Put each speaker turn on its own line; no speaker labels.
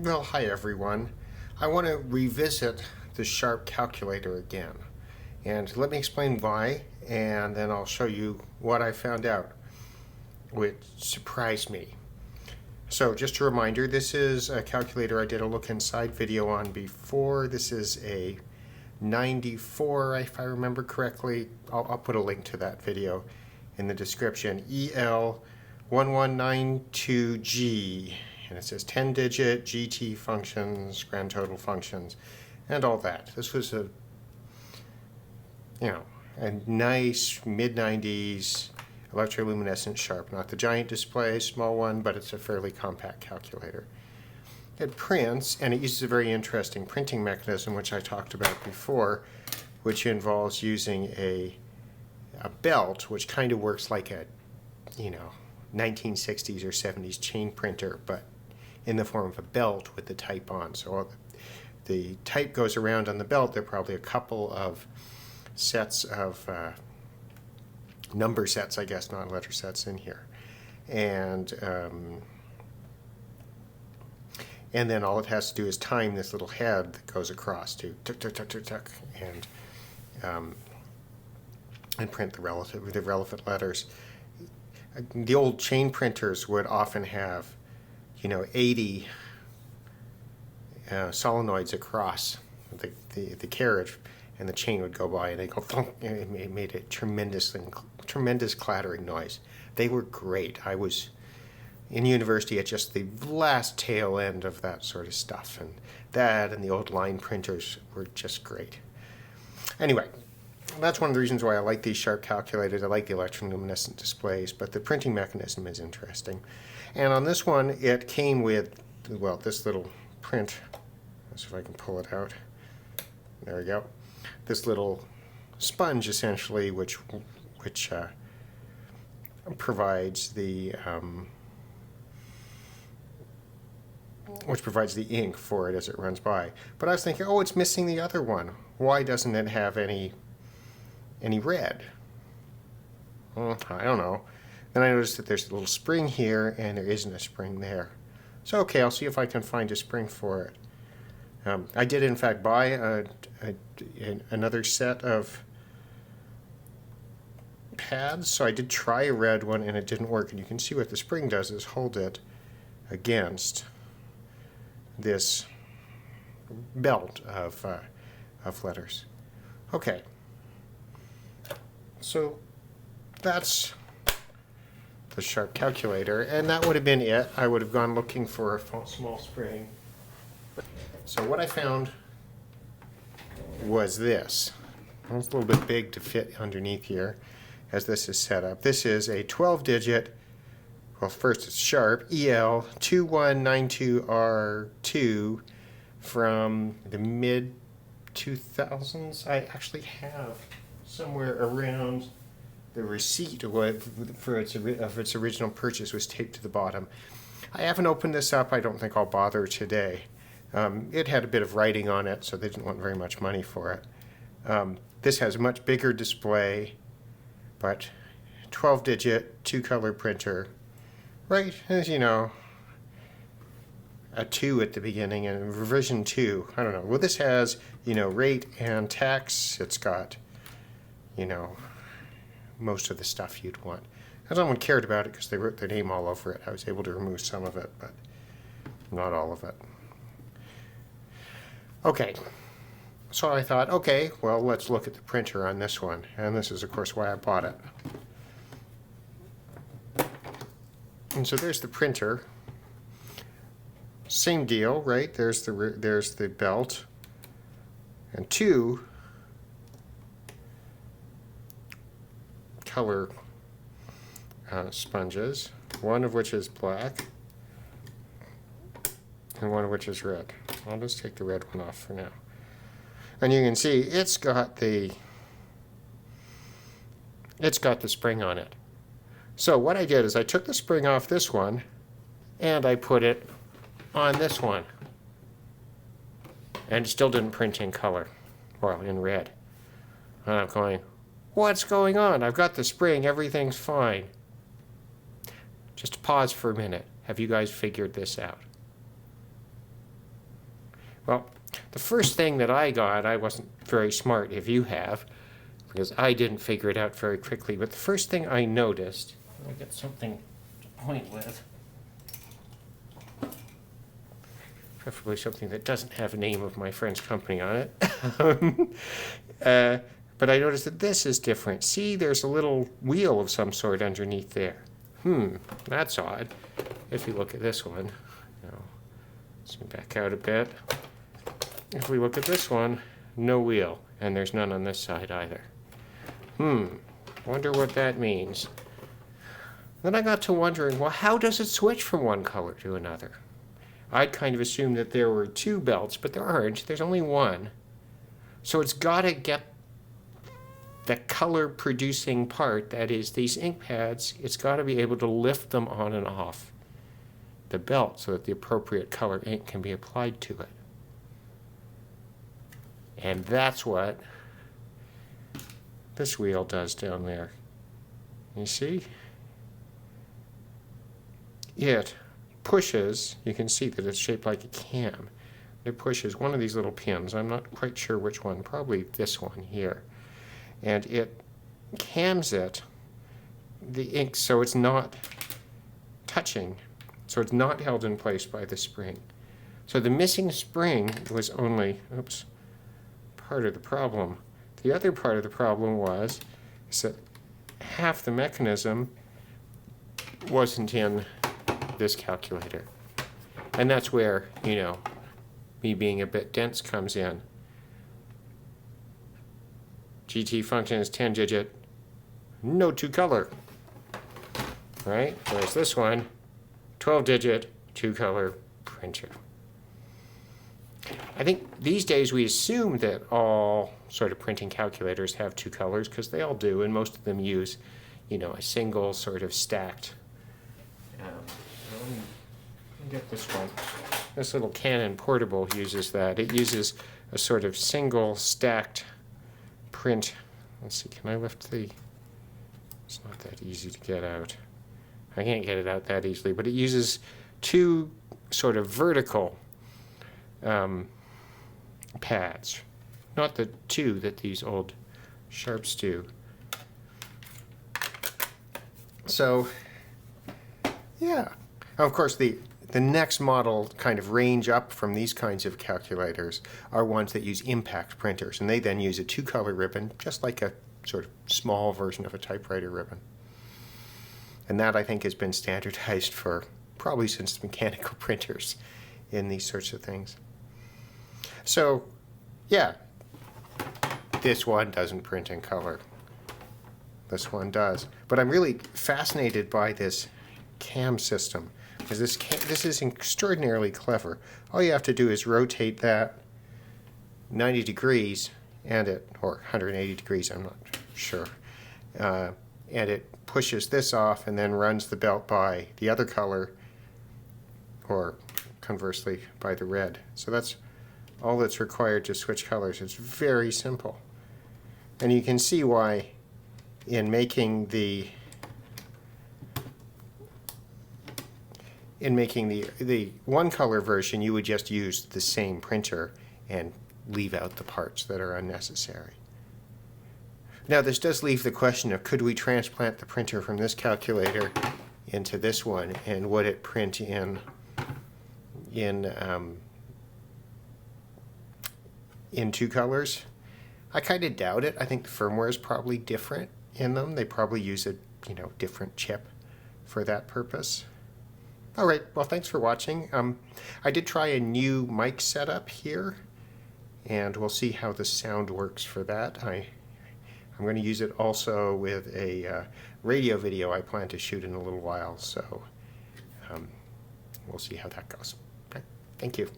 Well, hi everyone. I want to revisit the Sharp calculator again. And let me explain why, and then I'll show you what I found out, which surprised me. So just a reminder, this is a calculator I did a look inside video on before. This is a 94, if I remember correctly. I'll put a link to that video in the description. EL1192G. And it says 10-digit GT functions, grand total functions, and all that. This was a nice mid-90s electroluminescent Sharp. Not the giant display, small one, but it's a fairly compact calculator. It prints, and it uses a very interesting printing mechanism, which I talked about before, which involves using a belt, which kind of works like a, 1960s or 70s chain printer, but in the form of a belt with the type on. So the type goes around on the belt. There are probably a couple of sets of number sets, I guess, not letter sets in here. And then all it has to do is time this little head that goes across to tuck, tuck, tuck, tuck, tuck, and print the relevant letters. The old chain printers would often have 80 solenoids across the carriage, and the chain would go by, and they go thunk, and it made a tremendous clattering noise. They were great. I was in university at just the last tail end of that sort of stuff, and the old line printers were just great. Anyway, that's one of the reasons why I like these Sharp calculators. I like the electroluminescent displays, but the printing mechanism is interesting. And on this one, it came with, well, this little print. Let's see if I can pull it out. There we go. This little sponge, essentially, which provides the ink for it as it runs by. But I was thinking, oh, it's missing the other one. Why doesn't it have any red? Well, I don't know. Then I noticed that there's a little spring here, and there isn't a spring there. So okay, I'll see if I can find a spring for it. I did, in fact, buy another set of pads, so I did try a red one, and it didn't work. And you can see what the spring does is hold it against this belt of letters. Okay, so that's the Sharp calculator, and that would have been it. I would have gone looking for a small spring. So what I found was this. It's a little bit big to fit underneath here as this is set up. This is a 12-digit, well, first it's Sharp, EL1192G from the mid-2000s. I actually have somewhere around the receipt of its original purchase was taped to the bottom. I haven't opened this up. I don't think I'll bother today. It had a bit of writing on it, so they didn't want very much money for it. This has a much bigger display, but 12-digit, two-color printer. Right, as you know, a 2 at the beginning and revision 2. I don't know. Well, this has, rate and tax. It's got, most of the stuff you'd want. And someone cared about it because they wrote their name all over it. I was able to remove some of it, but not all of it. Okay, so I thought, okay, well, let's look at the printer on this one. And this is, of course, why I bought it. And so there's the printer. Same deal, right? There's the belt. And two color sponges, one of which is black and one of which is red. I'll just take the red one off for now. And you can see it's got the spring on it. So what I did is I took the spring off this one and I put it on this one. And it still didn't print in color, well, in red. And I'm going, what's going on? I've got the spring, everything's fine. Just pause for a minute. Have you guys figured this out? Well, the first thing that I got, I wasn't very smart, if you have, because I didn't figure it out very quickly, but the first thing I noticed, I get something to point with, preferably something that doesn't have a name of my friend's company on it. But I noticed that this is different. See, there's a little wheel of some sort underneath there. That's odd. If you look at this one, now, zoom back out a bit. If we look at this one, no wheel, and there's none on this side either. Wonder what that means. Then I got to wondering, well, how does it switch from one color to another? I'd kind of assumed that there were two belts, but there aren't. There's only one. So it's got to get the color producing part, that is these ink pads, it's got to be able to lift them on and off the belt so that the appropriate color ink can be applied to it. And that's what this wheel does down there. You see? It pushes, you can see that it's shaped like a cam. It pushes one of these little pins, I'm not quite sure which one, probably this one here. And it cams it, the ink, so it's not touching, so it's not held in place by the spring. So the missing spring was only, part of the problem. The other part of the problem was that half the mechanism wasn't in this calculator. And that's where, me being a bit dense comes in. GT function is 10-digit, no two-color, right? Whereas this one, 12-digit, two-color printer. I think these days we assume that all sort of printing calculators have two colors, because they all do, and most of them use, a single sort of stacked. Let me get this one. This little Canon Portable uses that. It uses a sort of single stacked print. Let's see, can I lift the... It's not that easy to get out. I can't get it out that easily, but it uses two sort of vertical pads, not the two that these old Sharps do. So, yeah. Of course, the next model kind of range up from these kinds of calculators are ones that use impact printers, and they then use a two-color ribbon, just like a sort of small version of a typewriter ribbon. And that, I think, has been standardized for probably since mechanical printers in these sorts of things. So, yeah, this one doesn't print in color. This one does. But I'm really fascinated by this cam system, because this is extraordinarily clever. All you have to do is rotate that 90 degrees, or 180 degrees, I'm not sure, and it pushes this off and then runs the belt by the other color, or conversely by the red. So that's all that's required to switch colors. It's very simple. And you can see why in making the one color version, you would just use the same printer and leave out the parts that are unnecessary. Now, this does leave the question of, could we transplant the printer from this calculator into this one, and would it print in two colors? I kind of doubt it. I think the firmware is probably different in them. They probably use a different chip for that purpose. All right, well, thanks for watching. I did try a new mic setup here, and we'll see how the sound works for that. I'm going to use it also with a radio video I plan to shoot in a little while, so we'll see how that goes. Okay, thank you.